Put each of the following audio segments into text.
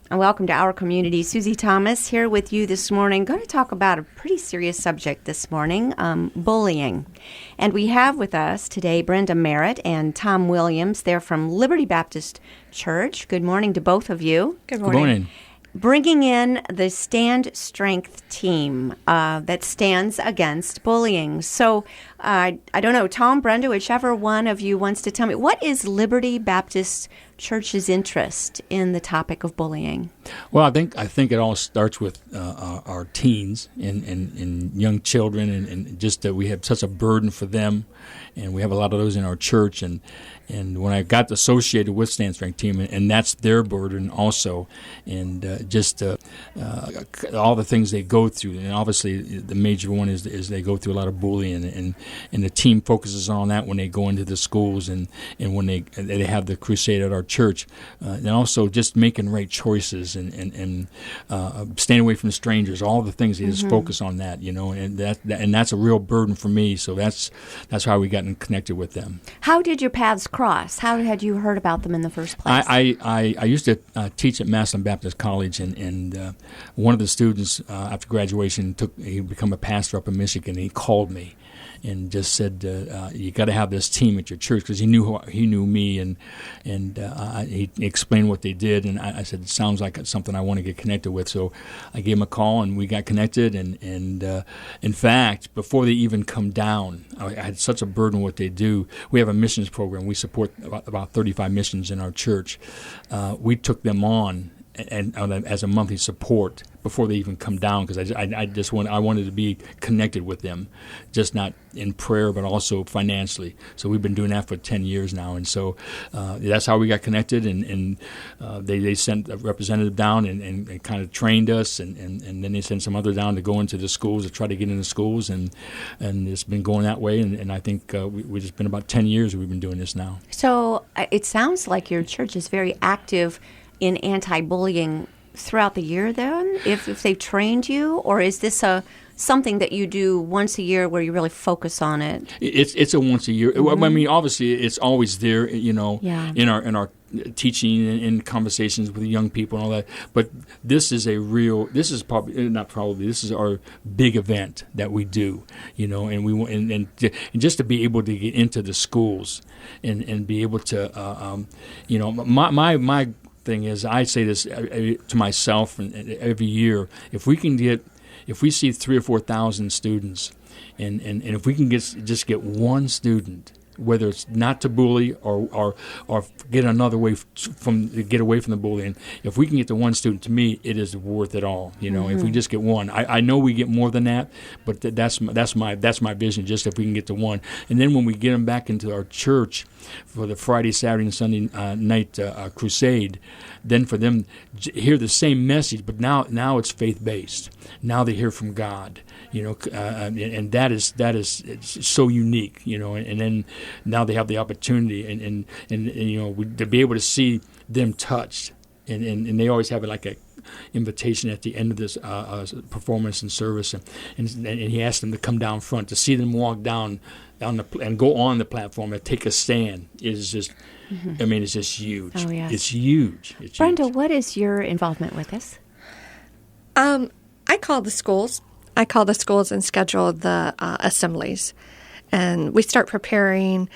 And welcome to our community. Susie Thomas here with you this morning. Going to talk about a pretty serious subject this morning, bullying. And we have with us today Brenda Merritt and Tom Williams. They're from Liberty Baptist Church. Good morning to both of you. Good morning. Good morning. Bringing in the Stand Strength team that stands against bullying. So I don't know, Tom, Brenda, whichever one of you wants to tell me, what is Liberty Baptist Church's interest in the topic of bullying? Well, I think it all starts with our teens and young children, and just that we have such a burden for them, and we have a lot of those in our church. And when I got associated with Stand Strength Team, and that's their burden also, and all the things they go through, and obviously the major one is they go through a lot of bullying, and the team focuses on that when they go into the schools and when they have the crusade at our church, and also just making right choices and staying away from strangers, all the things they just focus on that, and that's a real burden for me. So that's how we got connected with them. How did your paths cross? How had you heard about them in the first place? I used to teach at Massillon Baptist College, and one of the students after graduation he became a pastor up in Michigan. And he called me and just said, "You got to have this team at your church," because he knew me, and he explained what they did, and I said, "It sounds like it's something I want to get connected with." So I gave him a call, and we got connected, and in fact, before they even come down, I had such a burden what they do. We have a missions program. We support about 35 missions in our church. We took them on and as a monthly support before they even come down, because I wanted to be connected with them, just not in prayer but also financially. So we've been doing that for 10 years now, and so that's how we got connected. And they sent a representative down and kind of trained us, and then they sent some other down to go into the schools to try to get into schools, and it's been going that way. And I think we've just been about 10 years that we've been doing this now. So it sounds like your church is very active in anti-bullying throughout the year then, if they've trained you, or is this something that you do once a year where you really focus on it? It's a once a year. I mean, obviously, it's always there, in our teaching and conversations with young people and all that. But this is this is our big event that we do, and we want and just to be able to get into the schools and be able to, my thing is, I say this to myself and every year, if we see 3,000 or 4,000 students, and if we can just get one student, whether it's not to bully or get another way get away from the bullying, if we can get to one student, to me it is worth it all. If we just get one, I know we get more than that, but that's my vision. Just if we can get to one, and then when we get them back into our church for the Friday, Saturday, and Sunday night crusade, then for them hear the same message, but now it's faith based. Now they hear from God. And that is it's so unique, and then now they have the opportunity and to be able to see them touched, and they always have like a invitation at the end of this performance and service, and he asked them to come down front, to see them walk down and go on the platform and take a stand is just, I mean, it's just huge. Oh, yes. It's huge. Brenda, huge. What is your involvement with this? I call the schools and schedule the assemblies. And we start preparing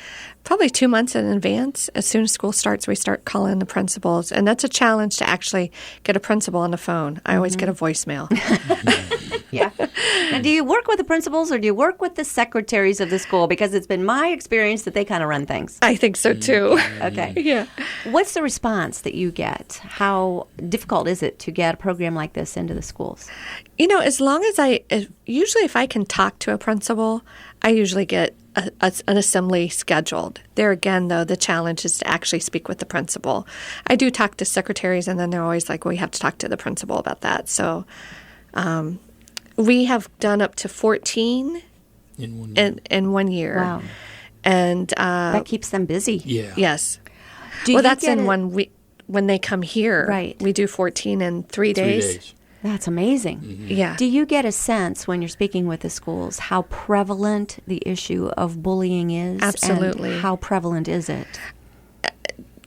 probably 2 months in advance. As soon as school starts, we start calling the principals. And that's a challenge to actually get a principal on the phone. I always get a voicemail. Yeah. And do you work with the principals or do you work with the secretaries of the school? Because it's been my experience that they kind of run things. I think so, too. Okay. Yeah. What's the response that you get? How difficult is it to get a program like this into the schools? As long as usually if I can talk to a principal, I usually get an assembly scheduled. There again, though, the challenge is to actually speak with the principal. I do talk to secretaries, and then they're always like, well, you have to talk to the principal about that. So we have done up to 14 in 1 year. Wow. And that keeps them busy. Yeah. Yes. That's in 1 week. When they come here, right. We do 14 in 3 days. 3 days. That's amazing. Mm-hmm. Yeah. Do you get a sense when you're speaking with the schools how prevalent the issue of bullying is? Absolutely. And how prevalent is it?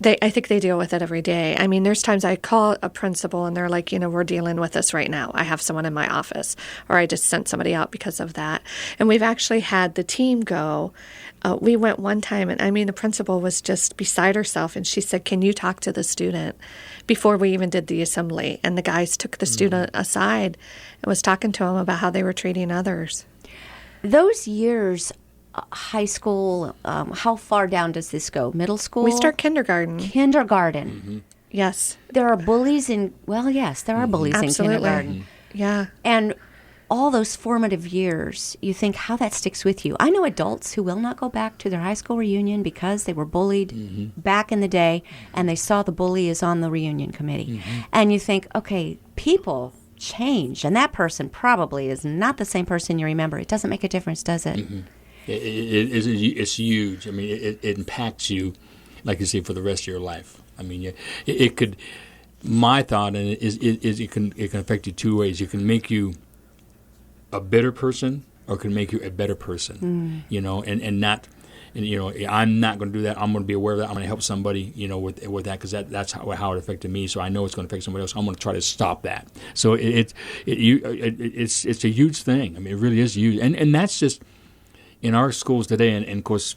I think they deal with it every day. I mean, there's times I call a principal and they're like, we're dealing with this right now. I have someone in my office, or I just sent somebody out because of that. And we've actually had the team go. We went one time, and I mean, the principal was just beside herself, and she said, "Can you talk to the student?" Before we even did the assembly. And the guys took the student aside and was talking to him about how they were treating others. Those years, high school, how far down does this go? Middle school? We start kindergarten. Kindergarten. Mm-hmm. Yes. There are bullies yes, there are bullies Absolutely. in kindergarten. Yeah. And all those formative years, you think how that sticks with you. I know adults who will not go back to their high school reunion because they were bullied back in the day, and they saw the bully is on the reunion committee. And you think, okay, people change, and that person probably is not the same person you remember. It doesn't make a difference, does it? It's huge. I mean, it impacts you, like you say, for the rest of your life. I mean, it could. My thought is it can affect you two ways. It can make you a better person, or it can make you a better person. And not. And, I'm not going to do that. I'm going to be aware of that. I'm going to help somebody, with that, because that's how it affected me. So I know it's going to affect somebody else. I'm going to try to stop that. So it's a huge thing. I mean, it really is huge, and that's just in our schools today. And of course,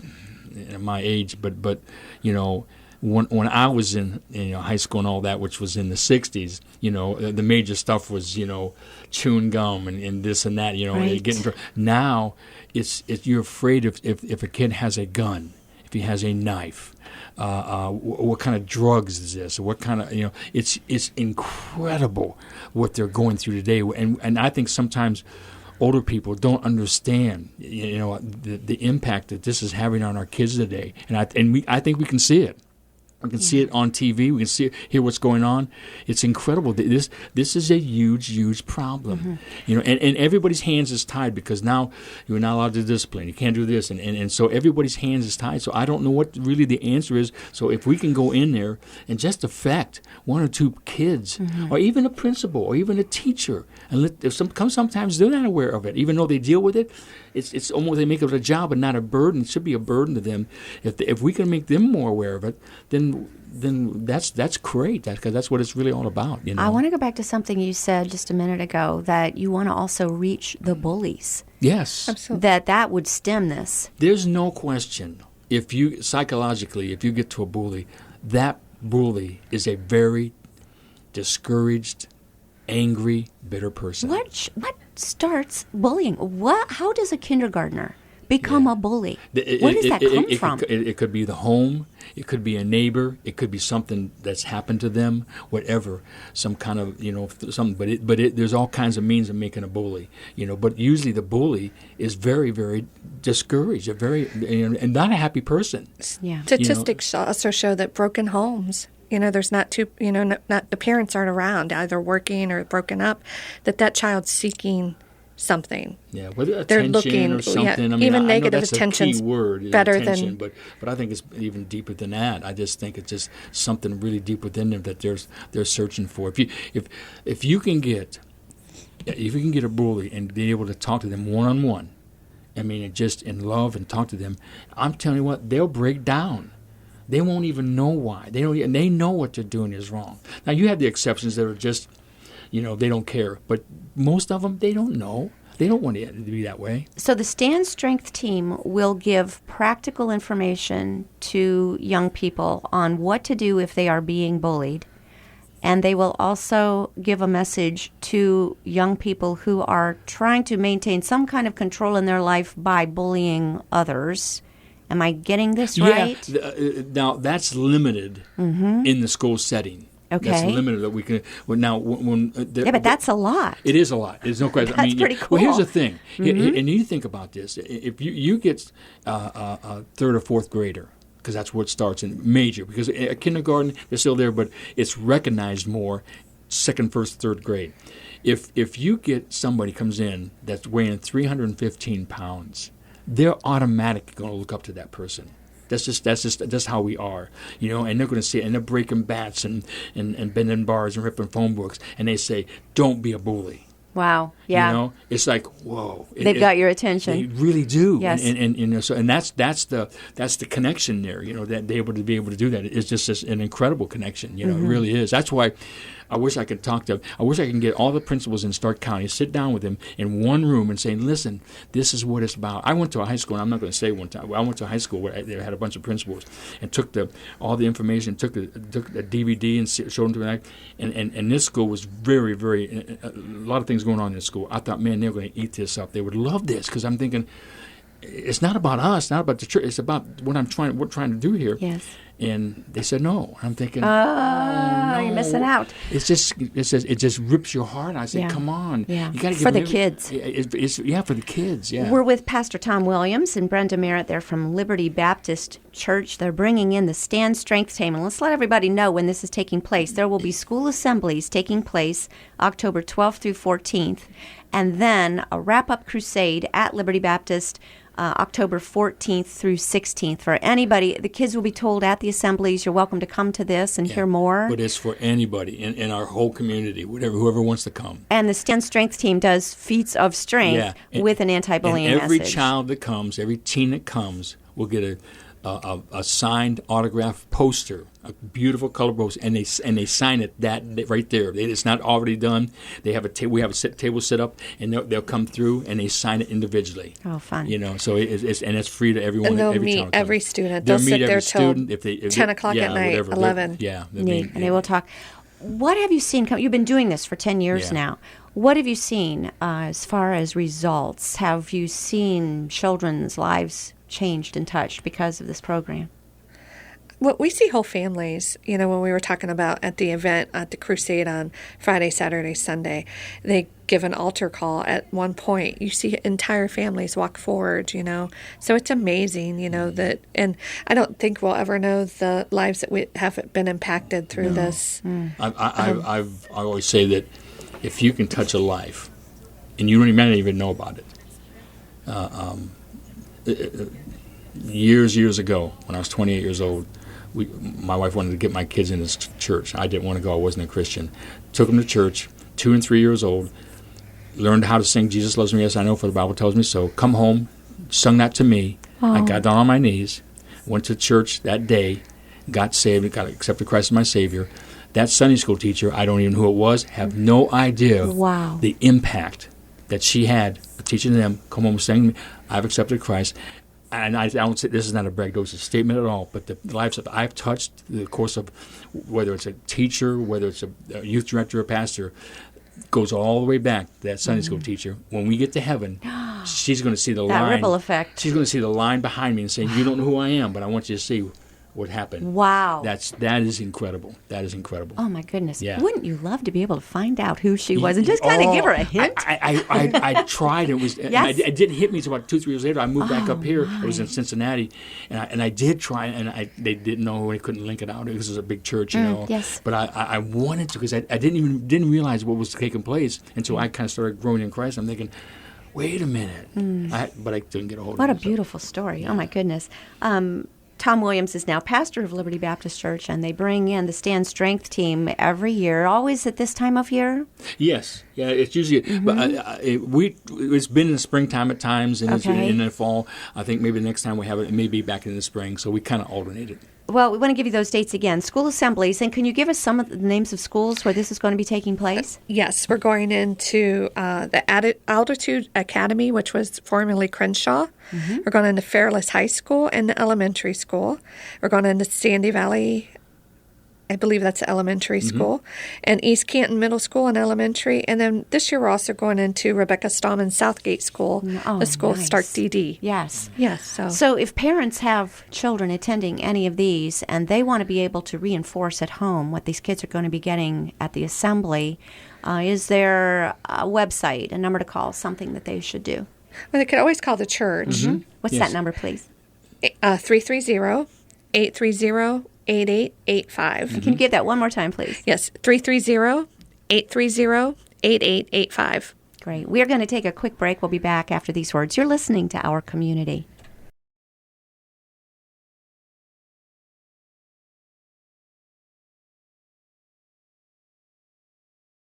at my age, but when I was in high school and all that, which was in the '60s, the major stuff was chewing gum and this and that, Right. getting now. It's you're afraid if a kid has a gun, if he has a knife, what kind of drugs is this? What kind of it's incredible what they're going through today, and I think sometimes older people don't understand the impact that this is having on our kids today, and I think we can see it. We can see it on TV. We can hear what's going on. It's incredible. This is a huge, huge problem. And everybody's hands is tied, because now you're not allowed to discipline. You can't do this, and so everybody's hands is tied. So I don't know what really the answer is. So if we can go in there and just affect one or two kids, or even a principal, or even a teacher, and sometimes they're not aware of it, even though they deal with it. It's almost they make it a job and not a burden. It should be a burden to them. If we can make them more aware of it, then that's great. Because that's what it's really all about. I want to go back to something you said just a minute ago, that you want to also reach the bullies. Yes, absolutely. That would stem this. There's no question. If you get to a bully, that bully is a very discouraged, angry, bitter person. What starts bullying? How does a kindergartner become a bully? Where does that come from? It could be the home. It could be a neighbor. It could be something that's happened to them. Whatever, some kind of something. But there's all kinds of means of making a bully. But usually the bully is very, very discouraged. And not a happy person. Yeah. Statistics also show that broken homes. There's not the parents aren't around, either working or broken up, that child's seeking something. Yeah, whether they're attention looking, or something. Yeah, even negative attention. That's a key word, better attention, than. But I think it's even deeper than that. I just think it's just something really deep within them that they're searching for. If you can get a bully and be able to talk to them one-on-one, I mean, just in love and talk to them, I'm telling you what, they'll break down. They won't even know why. They know what they're doing is wrong. Now, you have the exceptions that are just, they don't care. But most of them, they don't know. They don't want it to be that way. So the Stand Strength team will give practical information to young people on what to do if they are being bullied. And they will also give a message to young people who are trying to maintain some kind of control in their life by bullying others. Am I getting this right? Yeah. Now, that's limited in the school setting. Okay. That's limited that we can. But that's a lot. It is a lot. There's no question. That's pretty cool. Well, here's the thing, and you think about this. If you get a third or fourth grader, because that's where it starts in major, because at kindergarten, they're still there, but it's recognized more second, first, third grade. If you get somebody comes in that's weighing 315 pounds, they're automatically going to look up to that person. That's how we are, and they're going to see it, and they're breaking bats and bending bars and ripping phone books, and they say, don't be a bully. Wow. Yeah. You know, it's like, whoa. They've got your attention. They really do. Yes. And you know, so that's the connection there. You know, that they're able to be able to do that. It's just an incredible connection. You know, it really is. That's why I wish I could I wish I could get all the principals in Stark County, sit down with them in one room and say, listen, this is what it's about. I went to a high school, and I'm not going to say one time, I went to a high school where they had a bunch of principals and took all the information, took the DVD and showed them to me. And this school was very, very, a lot of things going on in this school. I thought, man, they're going to eat this up. They would love this, because I'm thinking, it's not about us, not about the church. It's about what we're trying to do here. Yes. And they said no. I'm thinking, no. You're missing out. It just rips your heart. I said, come on, yeah. You got to give for the kids. It's for the kids. Yeah. We're with Pastor Tom Williams and Brenda Merritt. They're from Liberty Baptist Church. They're bringing in the Stand Strength Team. And let's let everybody know when this is taking place. There will be school assemblies taking place October 12th through 14th, and then a wrap-up crusade at Liberty Baptist October 14th through 16th. For anybody, the kids will be told at the assemblies, you're welcome to come to this and hear more. But it's for anybody in our whole community, whoever wants to come. And the Stand Strength Team does feats of strength with an anti-bullying message. Every message. child that comes, every teen that comes, will get a signed autographed poster, a beautiful color poster, and they sign it that right there. It's not already done. They have we have a table set up, and they'll come through and they sign it individually. Oh, fun! You know, so it's free to everyone. And they'll every meet every student. They'll sit there till 10 o'clock at night, 11. And they will talk. What have you seen? You've been doing this for 10 years now. What have you seen as far as results? Have you seen children's lives changed and touched because of this program? Well, we see whole families. You know, when we were talking about at the event at the crusade on Friday, Saturday, Sunday, they give an altar call at one point. You see entire families walk forward, you know. So it's amazing, you know, that, and I don't think we'll ever know the lives that we have been impacted through this. I always say that if you can touch a life, and you may not even know about it, years ago, when I was 28 years old, my wife wanted to get my kids into this church. I didn't want to go. I wasn't a Christian. Took them to church, 2 and 3 years old, learned how to sing Jesus Loves Me, Yes I Know, for the Bible tells me so. Come home, sung that to me. I got down on my knees, went to church that day, got saved, got accepted Christ as my Savior. That Sunday school teacher, I don't even know who it was, have no idea the impact that she had teaching them, come home saying, I've accepted Christ. And I don't say this is not a braggadocious statement at all, but the lives that I've touched, the course of whether it's a teacher, whether it's a youth director or pastor, goes all the way back to that Sunday school teacher. When we get to heaven, she's going to see the line. That ripple effect. She's going to see the line behind me and say, you don't know who I am, but I want you to see what happened. Wow. That is incredible. That is incredible. Oh, my goodness. Yeah. Wouldn't you love to be able to find out who she was and just kind of give her a hint? I tried. It was. Yes? It didn't hit me until about 2-3 years later. I moved back up here. It was in Cincinnati, and I did try, and they didn't know. They couldn't link it out. It was a big church, you know. Yes. But I wanted to, because I didn't realize what was taking place until I kind of started growing in Christ. I'm thinking, wait a minute. But I couldn't get a hold of it. What a beautiful story. Yeah. Oh, my goodness. Tom Williams is now pastor of Liberty Baptist Church, and they bring in the Stand Strength Team every year, always at this time of year? Yes. Yeah, it's usually, but it's been in the springtime at times, and it's in the fall. I think maybe the next time we have it, it may be back in the spring, so we kind of alternate it. Well, we want to give you those dates again. School assemblies, and can you give us some of the names of schools where this is going to be taking place? Yes, we're going into the Altitude Academy, which was formerly Crenshaw. We're going into Fairless High School and the elementary school. We're going into Sandy Valley, I believe that's the elementary school, and East Canton Middle School and elementary. And then this year we're also going into Rebecca Stallman Southgate School, the school Stark DD. Yes. Yes. So if parents have children attending any of these and they want to be able to reinforce at home what these kids are going to be getting at the assembly, is there a website, a number to call, something that they should do? Well, they could always call the church. What's that number, please? 330-830-8885. Can you give that one more time, please? Yes, 330-830-8885. Great. We are going to take a quick break. We'll be back after these words. You're listening to Our Community.